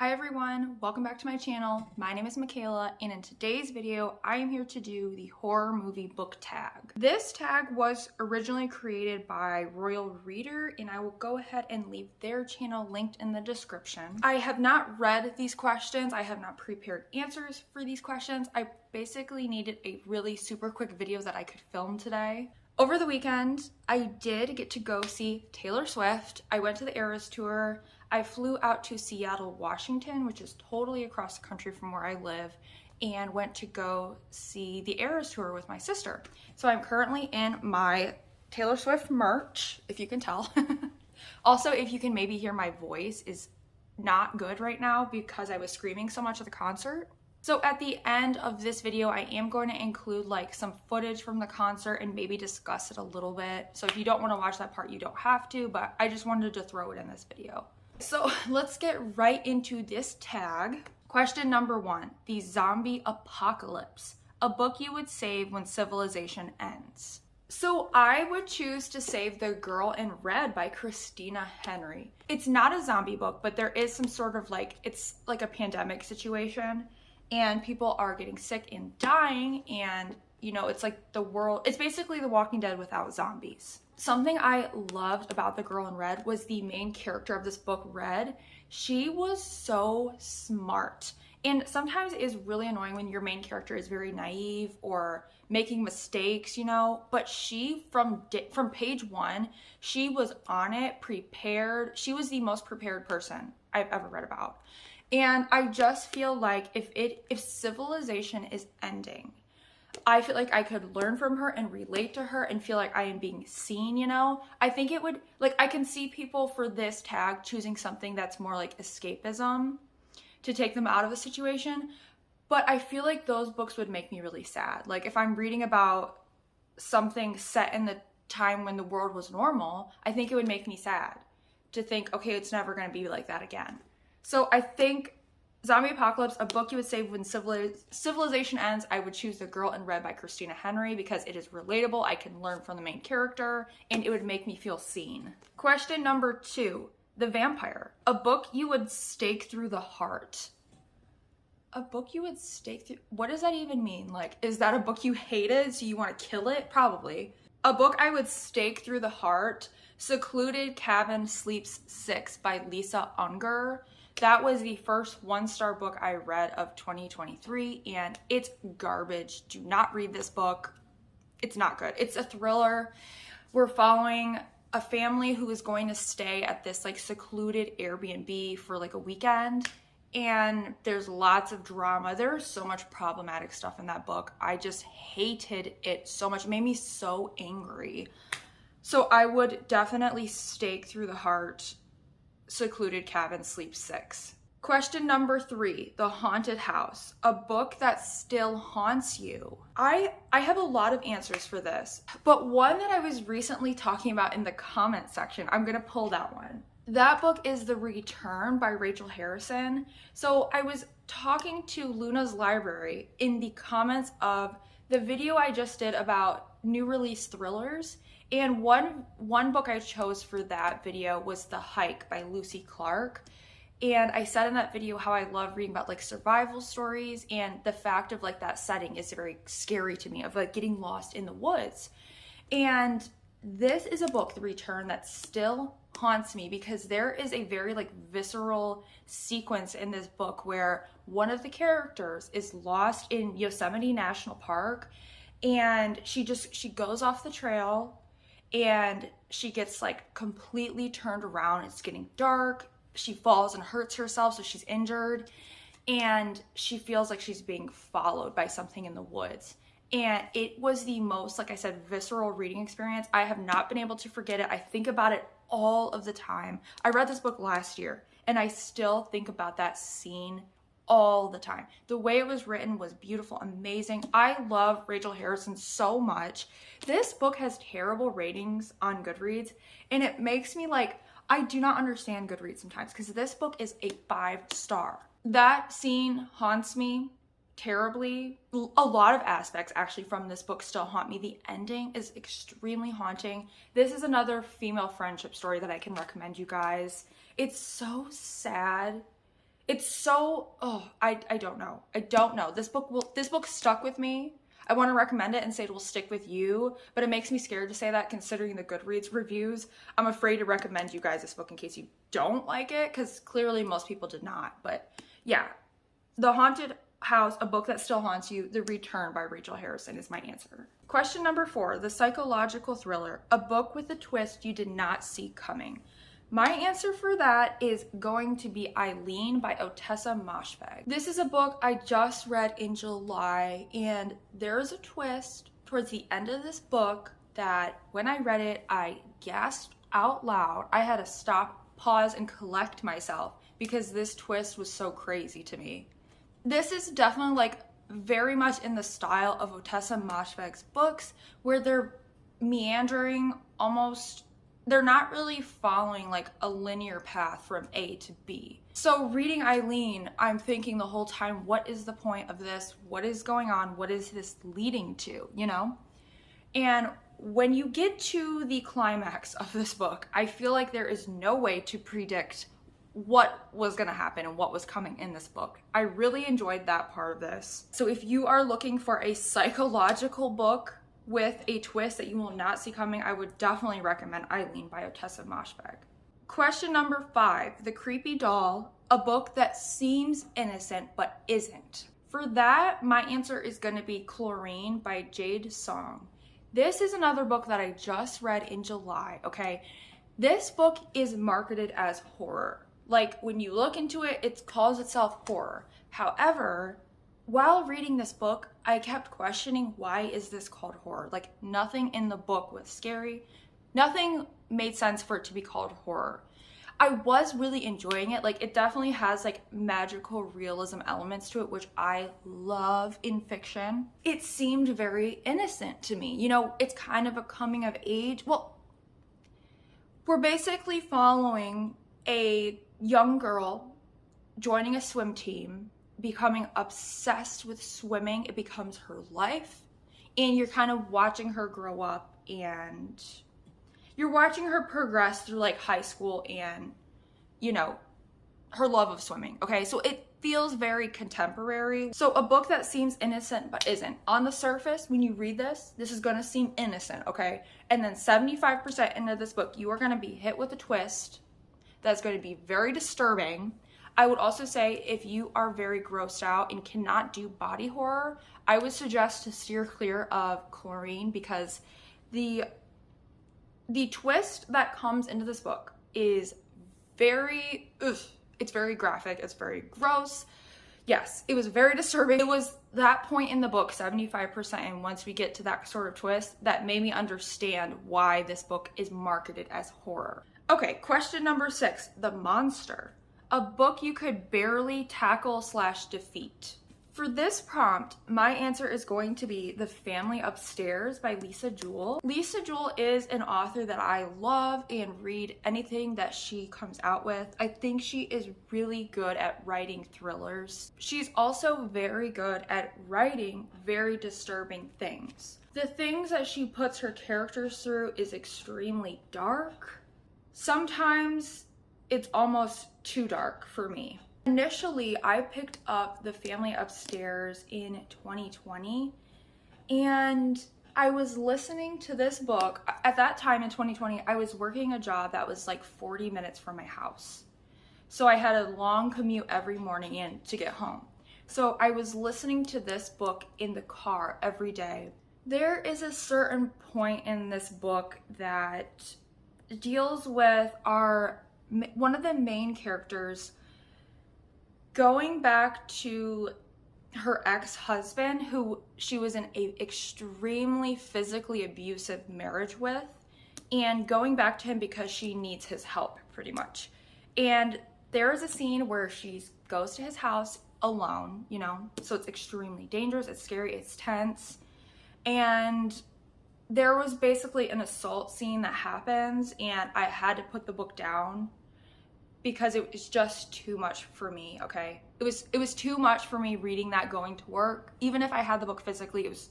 Hi everyone, welcome back to my channel. My name is Michaela, and in today's video, I am here to do the horror movie book tag. This tag was originally created by Royal Reader, and I will go ahead and leave their channel linked in the description. I have not read these questions. I have not prepared answers for these questions. I basically needed a really super quick video that I could film today. Over the weekend, I did get to go see Taylor Swift. I went to the Eras Tour. I flew out to Seattle, Washington, which is totally across the country from where I live, and went to go see the Eras Tour with my sister. So I'm currently in my Taylor Swift merch, if you can tell. Also, if you can maybe hear my voice is not good right now because I was screaming so much at the concert. So at the end of this video, I am going to include like some footage from the concert and maybe discuss it a little bit. So if you don't want to watch that part, you don't have to, but I just wanted to throw it in this video. So let's get right into this tag. Question number 1, the zombie apocalypse, a book you would save when civilization ends. So I would choose to save The Girl in Red by Christina Henry. It's not a zombie book, but there is some sort of like, it's like a pandemic situation and people are getting sick and dying, and you know, it's like the world, it's basically The Walking Dead without zombies. Something I loved about The Girl in Red was the main character of this book, Red. She was so smart. And sometimes it is really annoying when your main character is very naive or making mistakes, you know, but she, from page 1, she was on it, prepared. She was the most prepared person I've ever read about. And I just feel like if civilization is ending, I feel like I could learn from her and relate to her and feel like I am being seen, you know? I think it would, like, I can see people for this tag choosing something that's more like escapism to take them out of a situation, but I feel like those books would make me really sad. Like, if I'm reading about something set in the time when the world was normal, I think it would make me sad to think, okay, it's never gonna be like that again. So I think Zombie Apocalypse, a book you would save when civilization ends, I would choose The Girl in Red by Christina Henry because it is relatable, I can learn from the main character, and it would make me feel seen. Question number 2, The Vampire, a book you would stake through the heart. A book you would stake through, what does that even mean? Like, is that a book you hated so you want to kill it? Probably. A book I would stake through the heart, Secluded Cabin Sleeps 6 by Lisa Unger. That was the first 1-star book I read of 2023, and it's garbage. Do not read this book. It's not good. It's a thriller. We're following a family who is going to stay at this like secluded Airbnb for like a weekend, and there's lots of drama. There's so much problematic stuff in that book. I just hated it so much. It made me so angry. So I would definitely stake through the heart Secluded Cabin Sleep 6. Question number 3, The Haunted House, a book that still haunts you. I have a lot of answers for this, but one that I was recently talking about in the comment section, I'm gonna pull that one. That book is The Return by Rachel Harrison. So I was talking to Luna's Library in the comments of the video I just did about new release thrillers. And one book I chose for that video was The Hike by Lucy Clark. And I said in that video how I love reading about like survival stories, and the fact of like that setting is very scary to me, of like getting lost in the woods. And this is a book, The Return, that still haunts me because there is a very like visceral sequence in this book where one of the characters is lost in Yosemite National Park, and she goes off the trail and she gets like completely turned around. It's getting dark. She falls and hurts herself, so she's injured, and she feels like she's being followed by something in the woods. And it was the most, like I said, visceral reading experience. I have not been able to forget it. I think about it all of the time. I read this book last year, and I still think about that scene all the time. The way it was written was beautiful, amazing. I love Rachel Harrison so much. This book has terrible ratings on Goodreads, and it makes me like, I do not understand Goodreads sometimes because this book is a 5-star. That scene haunts me terribly. A lot of aspects actually from this book still haunt me. The ending is extremely haunting. This is another female friendship story that I can recommend you guys. It's so sad. It's so, oh, I don't know. I don't know. This book stuck with me. I want to recommend it and say it will stick with you, but it makes me scared to say that considering the Goodreads reviews. I'm afraid to recommend you guys this book in case you don't like it, because clearly most people did not. But yeah, The Haunted House, A Book That Still Haunts You, The Return by Rachel Harrison is my answer. Question number 4, the psychological thriller, A Book with a Twist You Did Not See Coming. My answer for that is going to be 𝚲𝚃 by 𝚲𝚃𝚃𝙴𝚃. This is a book I just read in July, and there is a twist towards the end of this book that when I read it, I gasped out loud. I had to stop, pause, and collect myself because this twist was so crazy to me. This is definitely like very much in the style of 𝚲𝚃𝚃𝙴𝚃's books where they're meandering almost. They're not really following like a linear path from A to B. So reading 𝚲𝚃, I'm thinking the whole time, what is the point of this? What is going on? What is this leading to, you know? And when you get to the climax of this book, I feel like there is no way to predict what was going to happen and what was coming in this book. I really enjoyed that part of this. So if you are looking for a psychological book with a twist that you will not see coming, I would definitely recommend 𝚲𝚃 by 𝚲𝚃𝚃𝙴𝚃. Question number 5, The Creepy Doll, A Book That Seems Innocent But Isn't. For that, my answer is going to be 𝚆𝚃 by 𝚲𝚃. This is another book that I just read in July, okay? This book is marketed as horror. Like, when you look into it, it calls itself horror. However, while reading this book, I kept questioning, why is this called horror? Like, nothing in the book was scary. Nothing made sense for it to be called horror. I was really enjoying it. Like, it definitely has like magical realism elements to it, which I love in fiction. It seemed very innocent to me. You know, it's kind of a coming of age. Well, we're basically following a young girl joining a swim team, becoming obsessed with swimming. It becomes her life, and you're kind of watching her grow up, and you're watching her progress through like high school and, you know, her love of swimming. Okay, so it feels very contemporary. So a book that seems innocent but isn't. On the surface, when you read this is going to seem innocent, okay? And then 75% into this book, you are going to be hit with a twist that's going to be very disturbing. I would also say if you are very grossed out and cannot do body horror, I would suggest to steer clear of 𝚆𝚃, because the twist that comes into this book is very, it's very graphic, it's very gross. Yes, it was very disturbing. It was that point in the book, 75%, and once we get to that sort of twist, that made me understand why this book is marketed as horror. Okay, question number 6, The Monster. A book you could barely tackle/defeat. For this prompt, my answer is going to be The Family Upstairs by Lisa Jewell. Lisa Jewell is an author that I love and read anything that she comes out with. I think she is really good at writing thrillers. She's also very good at writing very disturbing things. The things that she puts her characters through is extremely dark. Sometimes it's almost too dark for me. Initially, I picked up The Family Upstairs in 2020, and I was listening to this book. At that time in 2020, I was working a job that was like 40 minutes from my house. So I had a long commute every morning in to get home. So I was listening to this book in the car every day. There is a certain point in this book that deals with one of the main characters going back to her ex-husband, who she was in an extremely physically abusive marriage with, and going back to him because she needs his help, pretty much. And there is a scene where she goes to his house alone, you know, so it's extremely dangerous, it's scary, it's tense. And there was basically an assault scene that happens, and I had to put the book down because it was just too much for me, okay? It was too much for me reading that going to work. Even if I had the book physically, it was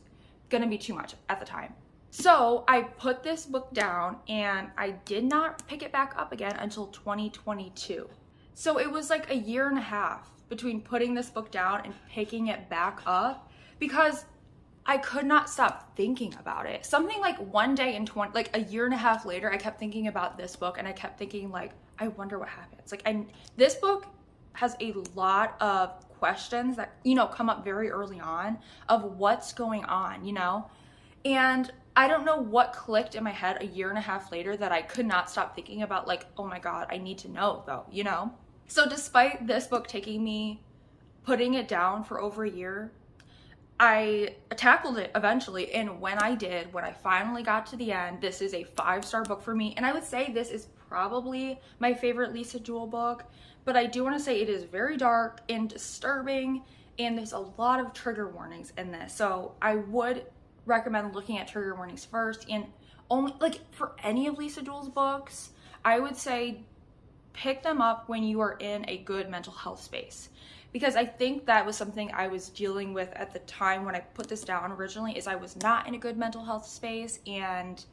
gonna be too much at the time. So I put this book down, and I did not pick it back up again until 2022. So it was like a year and a half between putting this book down and picking it back up because I could not stop thinking about it. Something like one day in like a year and a half later, I kept thinking about this book and I kept thinking like, I wonder what happens. Like this book has a lot of questions that, you know, come up very early on of what's going on, you know? And I don't know what clicked in my head a year and a half later that I could not stop thinking about like, oh my God, I need to know though, you know? So despite this book taking me, putting it down for over a year, I tackled it eventually. And when I did, when I finally got to the end, this is a 5-star book for me. And I would say this is probably my favorite Lisa Jewell book, but I do want to say it is very dark and disturbing, and there's a lot of trigger warnings in this. So I would recommend looking at trigger warnings first, and only like for any of Lisa Jewell's books, I would say pick them up when you are in a good mental health space, because I think that was something I was dealing with at the time when I put this down originally, is I was not in a good mental health space and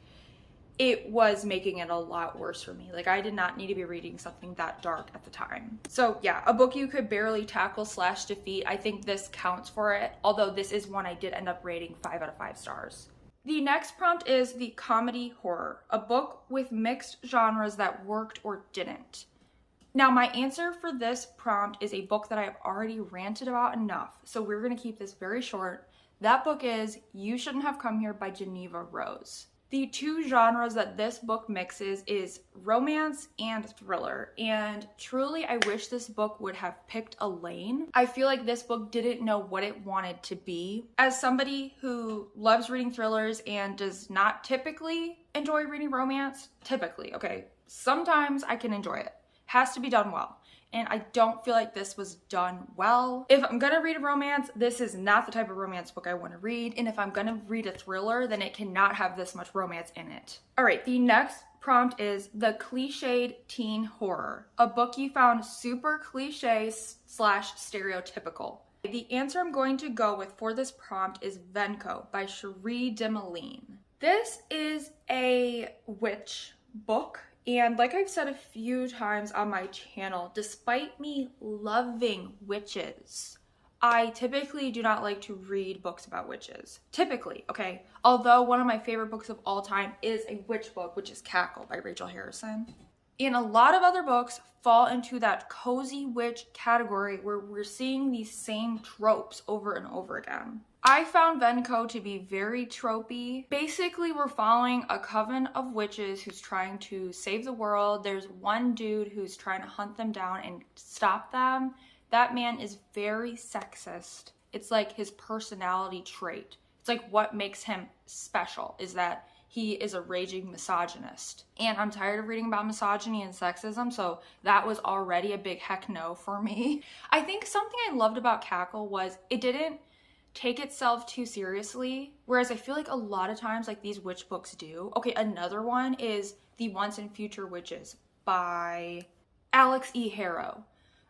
it was making it a lot worse for me. Like I did not need to be reading something that dark at the time. So yeah, a book you could barely tackle / defeat. I think this counts for it, although this is one I did end up rating 5 out of 5 stars. The next prompt is the comedy horror, a book with mixed genres that worked or didn't. Now my answer for this prompt is a book that I have already ranted about enough, so we're gonna keep this very short. That book is You Shouldn't Have Come Here by Geneva Rose. The 2 genres that this book mixes is romance and thriller, and truly I wish this book would have picked a lane. I feel like this book didn't know what it wanted to be. As somebody who loves reading thrillers and does not typically enjoy reading romance, okay, sometimes I can enjoy it. Has to be done well. And I don't feel like this was done well. If I'm gonna read a romance, this is not the type of romance book I want to read. And if I'm gonna read a thriller, then it cannot have this much romance in it. All right, the next prompt is the cliched teen horror, a book you found super cliche / stereotypical. The answer I'm going to go with for this prompt is 𝚆𝙾𝙽𝚃𝙷 by 𝚲𝙾𝙽𝚃𝙷. This is a witch book. And like I've said a few times on my channel, despite me loving witches, I typically do not like to read books about witches. Typically, okay? Although one of my favorite books of all time is a witch book, which is Cackle by Rachel Harrison. And a lot of other books fall into that cozy witch category where we're seeing these same tropes over and over again. I found 𝚆𝙾𝙽𝙃 to be very tropey. Basically, we're following a coven of witches who's trying to save the world. There's one dude who's trying to hunt them down and stop them. That man is very sexist. It's like his personality trait. It's like what makes him special is that he is a raging misogynist. And I'm tired of reading about misogyny and sexism, so that was already a big heck no for me. I think something I loved about Cackle was it didn't take itself too seriously, whereas I feel like a lot of times like these witch books do. Okay, another one is The Once and Future Witches by Alex E. Harrow.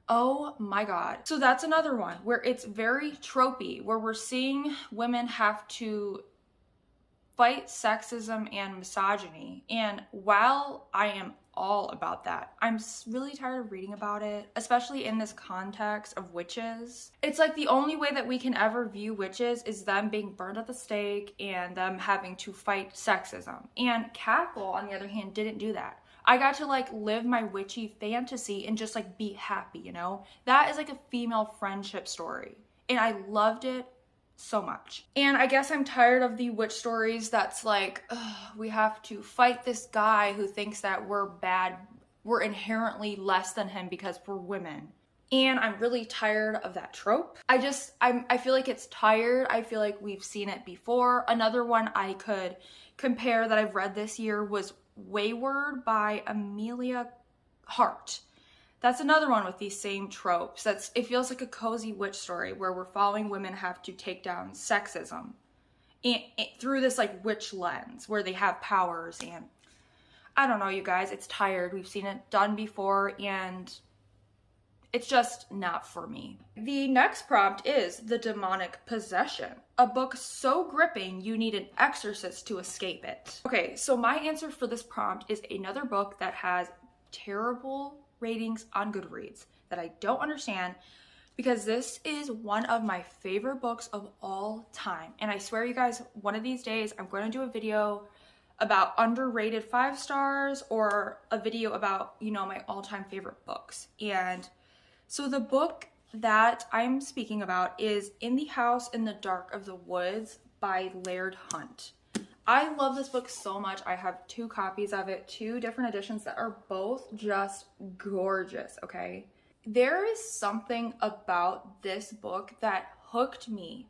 Oh my God. So that's another one where it's very tropey, where we're seeing women have to fight sexism and misogyny. And while I am all about that, I'm really tired of reading about it, especially in this context of witches. It's like the only way that we can ever view witches is them being burned at the stake and them having to fight sexism. And Cackle, on the other hand, didn't do that. I got to like live my witchy fantasy and just like be happy, you know? That is like a female friendship story. And I loved it so much. And I guess I'm tired of the witch stories that's like, we have to fight this guy who thinks that we're bad, we're inherently less than him because we're women. And I'm really tired of that trope. I feel like it's tired. I feel like we've seen it before. Another one I could compare that I've read this year was Wayward by Amelia Hart. That's another one with these same tropes. It feels like a cozy witch story where we're following women have to take down sexism through this like witch lens where they have powers. And I don't know, you guys, it's tired. We've seen it done before and it's just not for me. The next prompt is The Demonic Possession, a book so gripping you need an exorcist to escape it. Okay, so my answer for this prompt is another book that has terrible ratings on Goodreads that I don't understand, because this is one of my favorite books of all time. And I swear you guys, one of these days I'm going to do a video about underrated 5 stars, or a video about, you know, my all-time favorite books. And so the book that I'm speaking about is In the House in the Dark of the Woods by 𝚲𝚃. I love this book so much. I have 2 copies of it, 2 different editions that are both just gorgeous, okay? There is something about this book that hooked me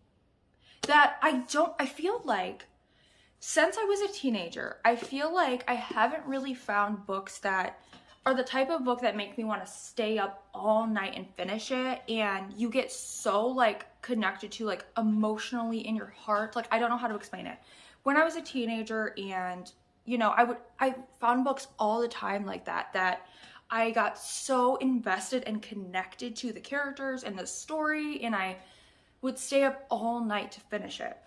that I feel like since I was a teenager, I feel like I haven't really found books that are the type of book that make me want to stay up all night and finish it, and you get so like connected to, like, emotionally in your heart. Like, I don't know how to explain it. When I was a teenager, and you know, I found books all the time like that I got so invested and connected to the characters and the story, and I would stay up all night to finish it.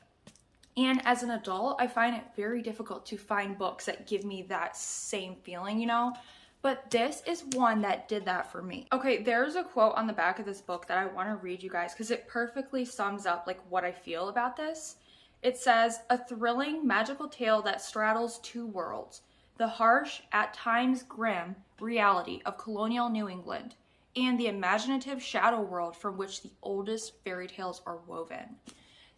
And as an adult, I find it very difficult to find books that give me that same feeling, you know? But this is one that did that for me. Okay, there's a quote on the back of this book that I want to read you guys because it perfectly sums up like what I feel about this. It says, "A thrilling, magical tale that straddles 2 worlds. The harsh, at times grim, reality of colonial New England and the imaginative shadow world from which the oldest fairy tales are woven."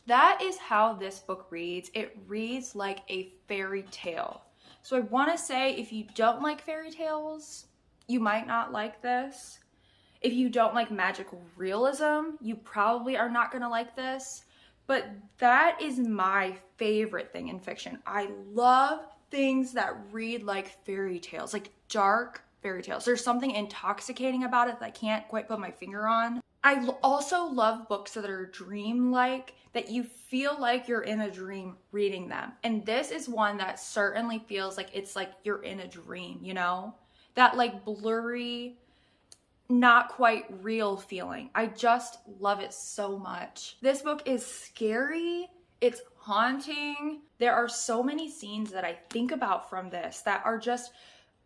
That is how this book reads. It reads like a fairy tale. So I want to say, if you don't like fairy tales, you might not like this. If you don't like magical realism, you probably are not going to like this. But that is my favorite thing in fiction. I love things that read like fairy tales, like dark fairy tales. There's something intoxicating about it that I can't quite put my finger on. I also love books that are dream-like, that you feel like you're in a dream reading them. And this is one that certainly feels like it's like you're in a dream, you know? That like blurry, not quite real feeling. I just love it so much. This book is scary. It's haunting. There are so many scenes that I think about from this that are just,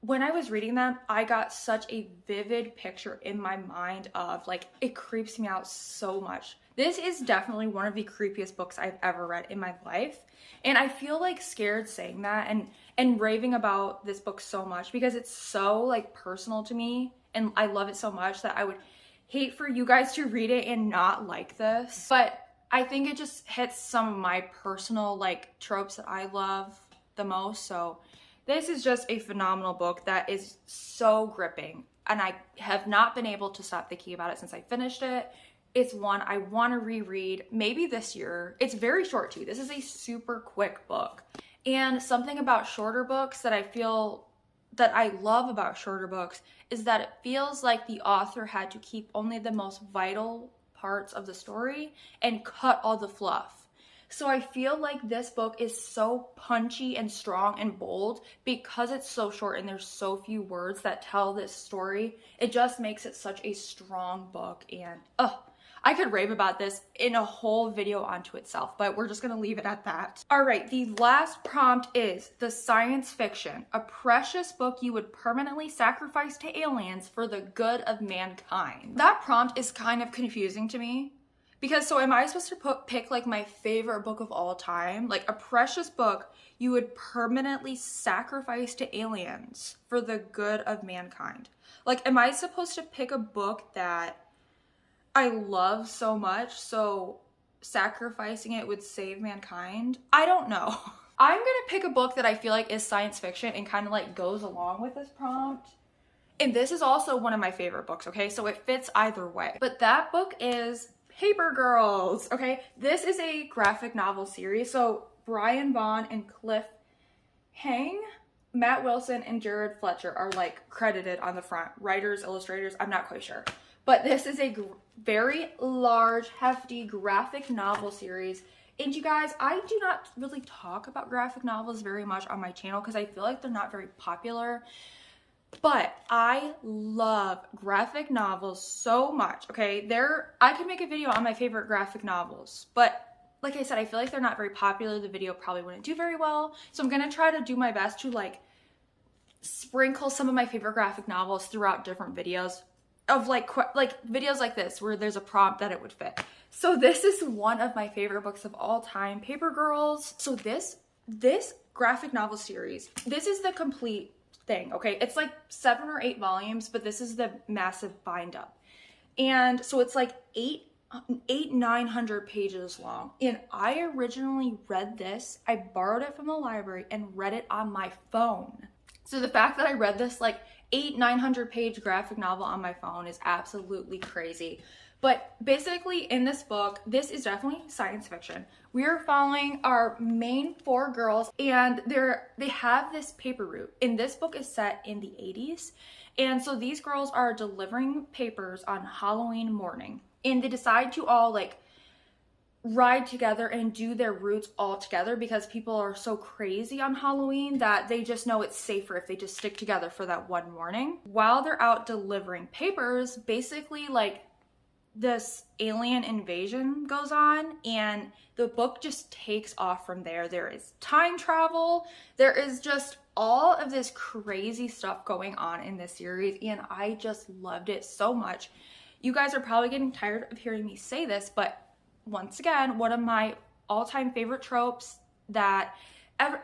when I was reading them, I got such a vivid picture in my mind of, like, it creeps me out so much. This is definitely one of the creepiest books I've ever read in my life. And I feel like scared saying that and raving about this book so much because it's so like personal to me and I love it so much that I would hate for you guys to read it and not like this. But I think it just hits some of my personal like tropes that I love the most. So this is just a phenomenal book that is so gripping, and I have not been able to stop thinking about it since I finished it. It's one I want to reread maybe this year. It's very short too. This is a super quick book. And something about shorter books that I feel that I love about shorter books is that it feels like the author had to keep only the most vital parts of the story and cut all the fluff. So I feel like this book is so punchy and strong and bold because it's so short and there's so few words that tell this story. It just makes it such a strong book, and I could rave about this in a whole video onto itself, but we're just gonna leave it at that. All right, the last prompt is the science fiction, a precious book you would permanently sacrifice to aliens for the good of mankind. That prompt is kind of confusing to me. Because so am I supposed to pick like my favorite book of all time? Like a precious book you would permanently sacrifice to aliens for the good of mankind. Like, am I supposed to pick a book that I love so much, so sacrificing it would save mankind? I don't know. I'm gonna pick a book that I feel like is science fiction and kind of like goes along with this prompt. And this is also one of my favorite books, okay? So it fits either way. But that book is Paper Girls, okay? This is a graphic novel series. So Brian Vaughn and Cliff Hang, Matt Wilson and Jared Fletcher are like credited on the front. Writers, illustrators, I'm not quite sure. But this is a very large, hefty graphic novel series. And you guys, I do not really talk about graphic novels very much on my channel because I feel like they're not very popular. But I love graphic novels so much, okay? I could make a video on my favorite graphic novels, but like I said, I feel like they're not very popular. The video probably wouldn't do very well. So I'm gonna try to do my best to like sprinkle some of my favorite graphic novels throughout different videos of like videos like this where there's a prompt that it would fit. So this is one of my favorite books of all time, Paper Girls. So this graphic novel series, this is the complete thing, okay? It's like 7 or 8 volumes, but this is the massive bind up. And so it's like 900 pages long. And I originally read this, I borrowed it from the library and read it on my phone. So the fact that I read this like 900 page graphic novel on my phone is absolutely crazy. But basically in this book, this is definitely science fiction. We are following our main 4 girls, and they have this paper route. And this book is set in the 80s. And so these girls are delivering papers on Halloween morning. And they decide to all like ride together and do their routes all together because people are so crazy on Halloween that they just know it's safer if they just stick together for that one morning. While they're out delivering papers, basically like this alien invasion goes on and the book just takes off from there. There is time travel. There is just all of this crazy stuff going on in this series, and I just loved it so much. You guys are probably getting tired of hearing me say this, but once again, one of my all-time favorite tropes that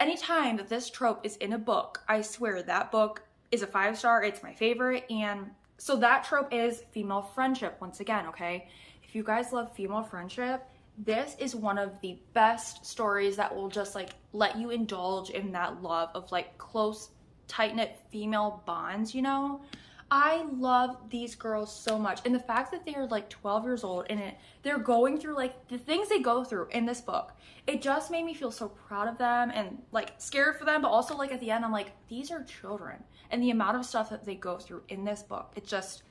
anytime that this trope is in a book, I swear that book is a 5-star. It's my favorite. And so that trope is female friendship once again, okay? If you guys love female friendship, this is one of the best stories that will just like let you indulge in that love of like close, tight-knit female bonds, you know? I love these girls so much, and the fact that they are like 12 years old and they're going through like the things they go through in this book, it just made me feel so proud of them and like scared for them, but also like at the end I'm like, these are children, and the amount of stuff that they go through in this book, it just,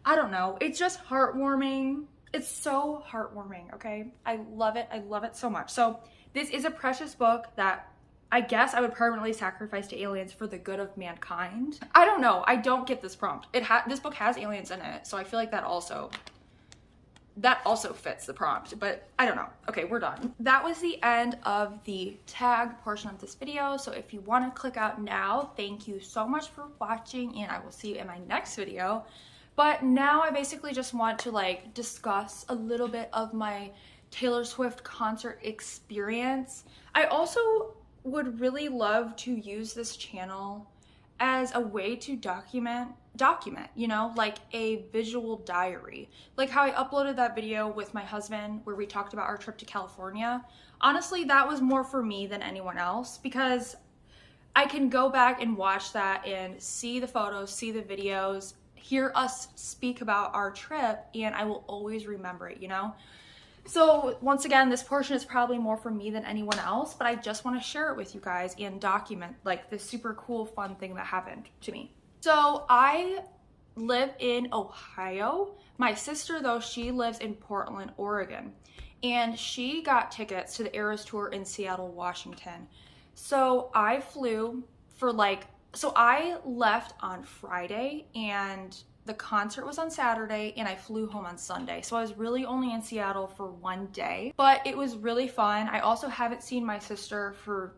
I don't know, it's just heartwarming. It's so heartwarming, okay? I love it so much. So this is a precious book that I guess I would permanently sacrifice to aliens for the good of mankind. I don't know. I don't get this prompt. This book has aliens in it, so I feel like that also fits the prompt, but I don't know. Okay, we're done. That was the end of the tag portion of this video. So if you want to click out now, thank you so much for watching, and I will see you in my next video. But now I basically just want to like discuss a little bit of my Taylor Swift concert experience. I also would really love to use this channel as a way to document, you know, like a visual diary. Like how I uploaded that video with my husband where we talked about our trip to California. Honestly, that was more for me than anyone else because I can go back and watch that and see the photos, see the videos, hear us speak about our trip, and I will always remember it, you know? So once again, this portion is probably more for me than anyone else, but I just want to share it with you guys and document like this super cool, fun thing that happened to me. So I live in Ohio. My sister, though, she lives in Portland, Oregon, and she got tickets to the Eras Tour in Seattle, Washington. So I flew for so I left on Friday and the concert was on Saturday and I flew home on Sunday. So I was really only in Seattle for one day, but it was really fun. I also haven't seen my sister for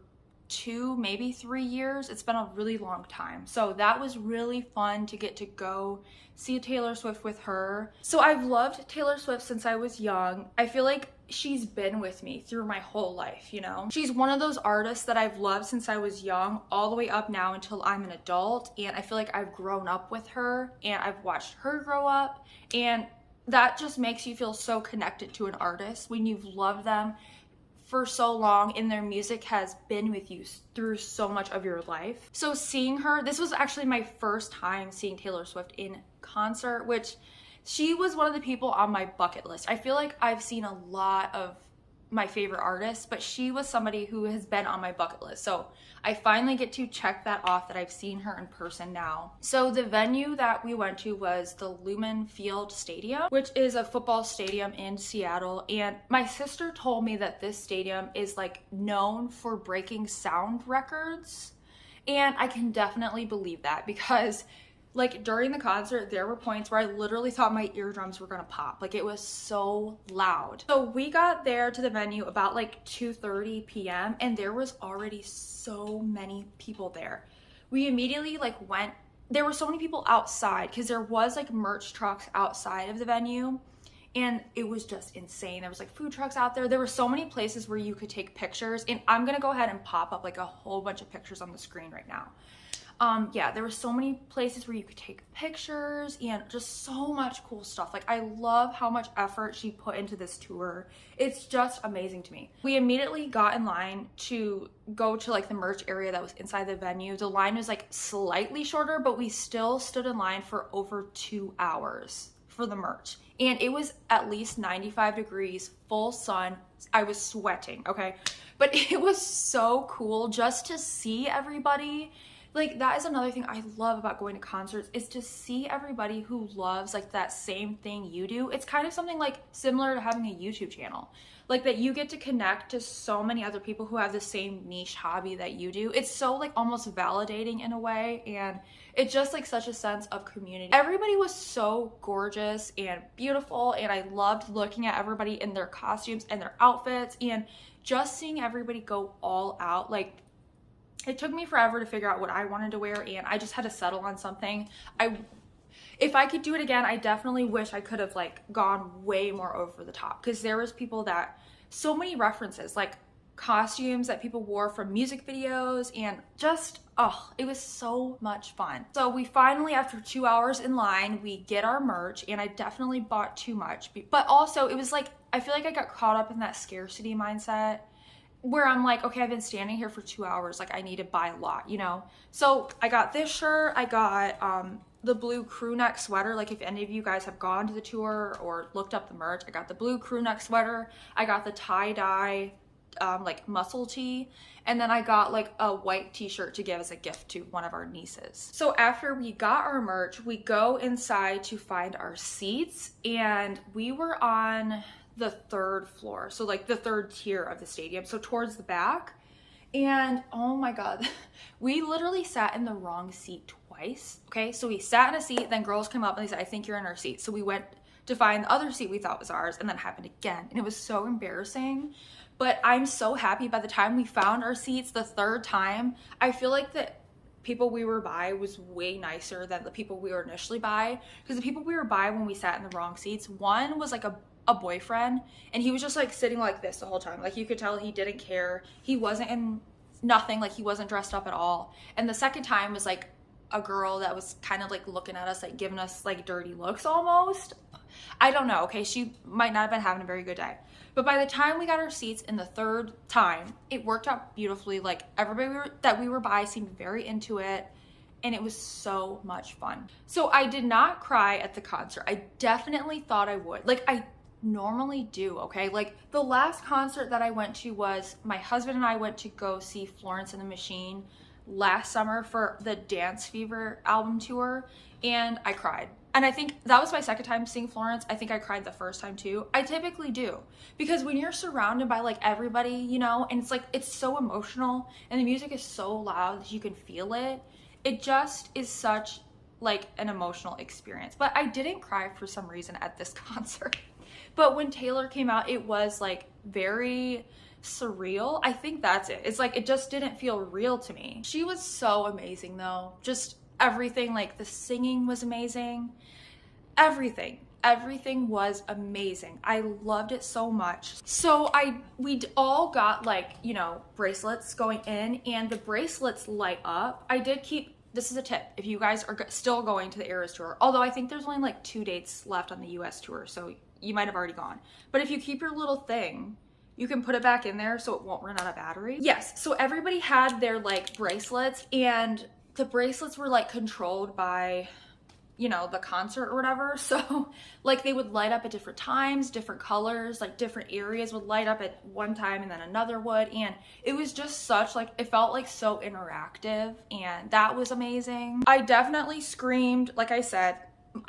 2, maybe 3 years. It's been a really long time. So that was really fun to get to go see Taylor Swift with her. So I've loved Taylor Swift since I was young. I feel like she's been with me through my whole life, you know? She's one of those artists that I've loved since I was young, all the way up now until I'm an adult. And I feel like I've grown up with her and I've watched her grow up. And that just makes you feel so connected to an artist when you've loved them for so long and their music has been with you through so much of your life. So seeing her, this was actually my first time seeing Taylor Swift in concert, which she was one of the people on my bucket list. I feel like I've seen a lot of my favorite artists, but she was somebody who has been on my bucket list. So I finally get to check that off that I've seen her in person now. So the venue that we went to was the Lumen Field Stadium, which is a football stadium in Seattle. And my sister told me that this stadium is like known for breaking sound records. And I can definitely believe that because like during the concert, there were points where I literally thought my eardrums were gonna pop. Like it was so loud. So we got there to the venue about like 2:30 p.m. and there was already so many people there. we immediately like went, there were so many people outside because there was like merch trucks outside of the venue. And it was just insane. There was like food trucks out there. There were so many places where you could take pictures. And I'm gonna go ahead and pop up like a whole bunch of pictures on the screen right now. Yeah, there were so many places where you could take pictures and just so much cool stuff. Like, I love how much effort she put into this tour. It's just amazing to me. We immediately got in line to go to like the merch area that was inside the venue. The line was like slightly shorter, but we still stood in line for over 2 hours for the merch. And it was at least 95 degrees, full sun. I was sweating, okay? But it was so cool just to see everybody. Like, that is another thing I love about going to concerts, is to see everybody who loves like that same thing you do. It's kind of something like similar to having a YouTube channel, like that you get to connect to so many other people who have the same niche hobby that you do. It's so like almost validating in a way, and it's just like such a sense of community. Everybody was so gorgeous and beautiful, and I loved looking at everybody in their costumes and their outfits, and just seeing everybody go all out. Like, it took me forever to figure out what I wanted to wear, and I just had to settle on something. If I could do it again, I definitely wish I could have like gone way more over the top, because there was people that, so many references, like costumes that people wore from music videos, and just, oh, it was so much fun. So we finally, after 2 hours in line, we get our merch, and I definitely bought too much. But also it was like, I feel like I got caught up in that scarcity mindset, where I'm like, okay, I've been standing here for 2 hours, like I need to buy a lot, you know? So I got this shirt, I got the blue crew neck sweater. Like, if any of you guys have gone to the tour or looked up the merch, I got the blue crew neck sweater, I got the tie-dye like muscle tee, and then I got like a white t-shirt to give as a gift to one of our nieces. So after we got our merch, we go inside to find our seats, and we were on the 3rd floor, so like the 3rd tier of the stadium, so towards the back. And oh my god, we literally sat in the wrong seat twice. Okay, so we sat in a seat, then girls came up and they said, I think you're in our seat. So we went to find the other seat we thought was ours, and that happened again, and it was so embarrassing. But I'm so happy by the time we found our seats the 3rd time. I feel like the people we were by was way nicer than the people we were initially by, because the people we were by when we sat in the wrong seats, one was like a boyfriend, and he was just like sitting like this the whole time. Like, you could tell he didn't care. He wasn't in nothing, like he wasn't dressed up at all. And the second time was like a girl that was kind of like looking at us, like giving us like dirty looks almost. I don't know, okay, she might not have been having a very good day. But by the time we got our seats in the 3rd time, it worked out beautifully. Like, everybody that we were by seemed very into it, and it was so much fun. So I did not cry at the concert. I definitely thought I would. Like, I normally do, okay? Like, the last concert that I went to was, my husband and I went to go see Florence and the Machine last summer for the Dance Fever album tour, and I cried. And I think that was my 2nd time seeing Florence. I think I cried the 1st time too. I typically do, because when you're surrounded by like everybody, you know, and it's like, it's so emotional, and the music is so loud that you can feel it. It just is such like an emotional experience. But I didn't cry for some reason at this concert. But when Taylor came out, it was like very surreal. I think that's it. It's like, it just didn't feel real to me. She was so amazing though. Just everything, like the singing was amazing. Everything was amazing. I loved it so much. So we all got like, you know, bracelets going in, and the bracelets light up. I did keep, this is a tip, if you guys are still going to the Eras tour, although I think there's only like 2 dates left on the US tour, so you might have already gone. But if you keep your little thing, you can put it back in there so it won't run out of battery. Yes, so everybody had their like bracelets, and the bracelets were like controlled by, you know, the concert or whatever. So like, they would light up at different times, different colors, like different areas would light up at one time and then another would. And it was just such like, it felt like so interactive, and that was amazing. I definitely screamed, like I said.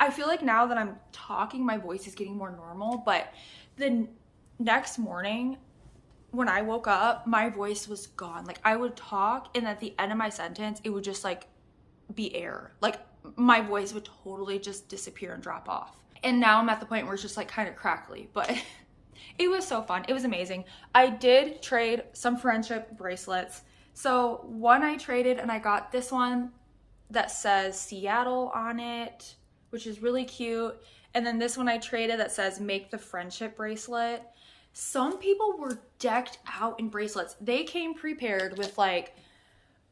I feel like now that I'm talking, my voice is getting more normal, but the next morning when I woke up, my voice was gone. Like, I would talk, and at the end of my sentence, it would just like be air. Like, my voice would totally just disappear and drop off. And now I'm at the point where it's just like kind of crackly, but it was so fun. It was amazing. I did trade some friendship bracelets So one I traded and I got this one that says Seattle on it, which is really cute. And then this one I traded that says make the friendship bracelet. Some people were decked out in bracelets. They came prepared with like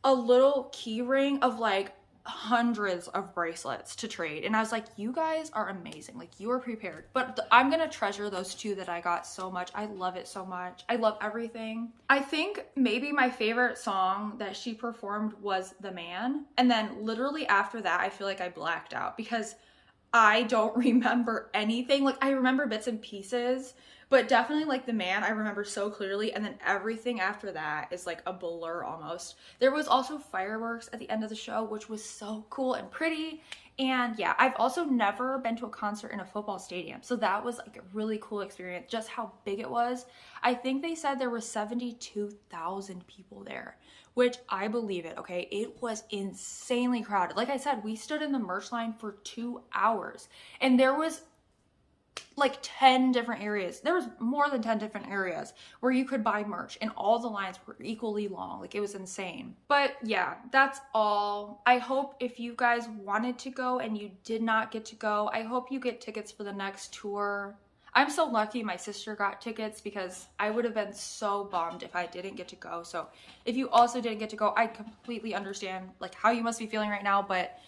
a little key ring of like hundreds of bracelets to trade, and I was like, you guys are amazing, like you are prepared. But I'm gonna treasure those two that I got so much. I love it so much. I love everything. I think maybe my favorite song that she performed was The Man, and then literally after that I feel like I blacked out because I don't remember anything. Like I remember bits and pieces, but definitely like The Man I remember so clearly, and then everything after that is like a blur almost. There was also fireworks at the end of the show, which was so cool and pretty. And yeah, I've also never been to a concert in a football stadium, so that was like a really cool experience, just how big it was. I think they said there were 72,000 people there, which I believe it, okay? It was insanely crowded. Like I said, we stood in the merch line for 2 hours, and there was like 10 different areas. There was more than 10 different areas where you could buy merch, and all the lines were equally long. Like it was insane. But yeah, that's all. I hope if you guys wanted to go and you did not get to go, I hope you get tickets for the next tour. I'm so lucky my sister got tickets because I would have been so bummed if I didn't get to go. So if you also didn't get to go, I completely understand like how you must be feeling right now, but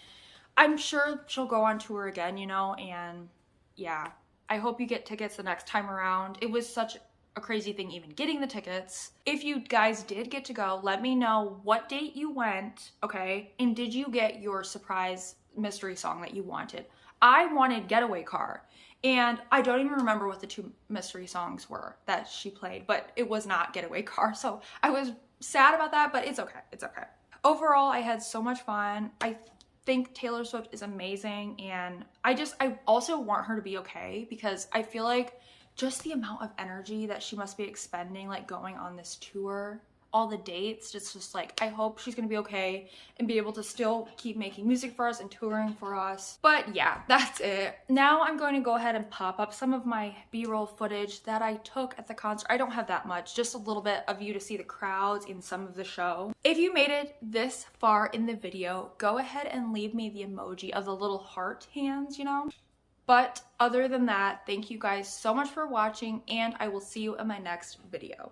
I'm sure she'll go on tour again, you know, and yeah. I hope you get tickets the next time around. It was such a crazy thing even getting the tickets. If you guys did get to go, let me know what date you went, okay? And did you get your surprise mystery song that you wanted? I wanted Getaway Car, and I don't even remember what the two mystery songs were that she played, but it was not Getaway Car, so I was sad about that, but it's okay, it's okay. Overall, I had so much fun. I think Taylor Swift is amazing, and I also want her to be okay, because I feel like just the amount of energy that she must be expending like going on this tour, all the dates, it's just like I hope she's gonna be okay and be able to still keep making music for us and touring for us. But yeah, that's it. Now I'm going to go ahead and pop up some of my B-roll footage that I took at the concert. I don't have that much, just a little bit of you to see the crowds in some of the show. If you made it this far in the video, go ahead and leave me the emoji of the little heart hands, you know? But other than that, thank you guys so much for watching, and I will see you in my next video.